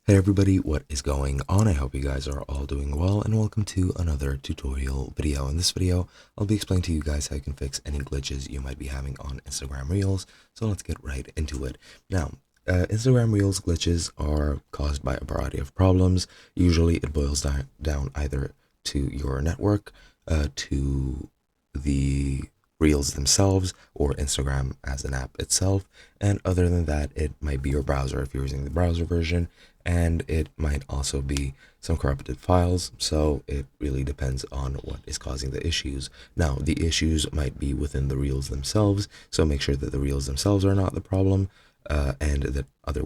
Hey everybody, what is going on? I hope you guys are all doing well, and welcome to another tutorial video. In this video, I'll be explaining to you guys how you can fix any glitches you might be having on Instagram Reels. So let's get right into it. Now, Instagram Reels glitches are caused by a variety of problems. Usually it boils down either to your network, to the Reels themselves, or Instagram as an app itself. And other than that, it might be your browser if you're using the browser version, and it might also be some corrupted files. So it really depends on what is causing the issues. Now, the issues might be within the Reels themselves, so make sure that the Reels themselves are not the problem, and that other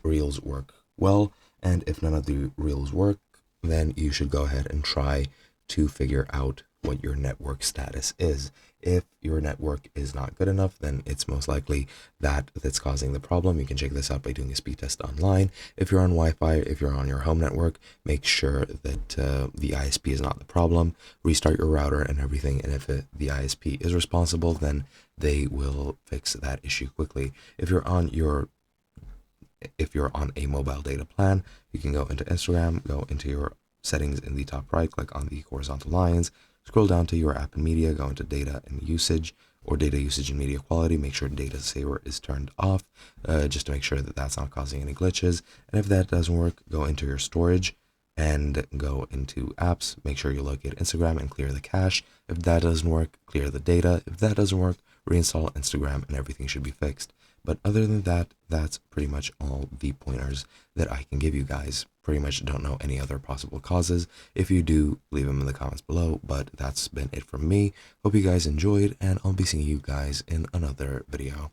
Reels work well. And if none of the Reels work, then you should go ahead and try to figure out what your network status is. If your network is not good enough, then it's most likely that's causing the problem. You can check this out by doing a speed test online. If you're on Wi-Fi, if you're on your home network, make sure that the ISP is not the problem. Restart your router and everything, and if the ISP is responsible, then they will fix that issue quickly. If you're on a mobile data plan, you can go into Instagram, go into your settings in the top right, click on the horizontal lines, scroll down to your app and media, go into data and usage, or data usage and media quality. Make sure data saver is turned off, just to make sure that that's not causing any glitches. And if that doesn't work, go into your storage and go into apps. Make sure you locate Instagram and clear the cache. If that doesn't work, clear the data. If that doesn't work, reinstall Instagram and everything should be fixed. But other than that, that's pretty much all the pointers that I can give you guys. Pretty much don't know any other possible causes. If you do, leave them in the comments below. But that's been it from me. Hope you guys enjoyed, and I'll be seeing you guys in another video.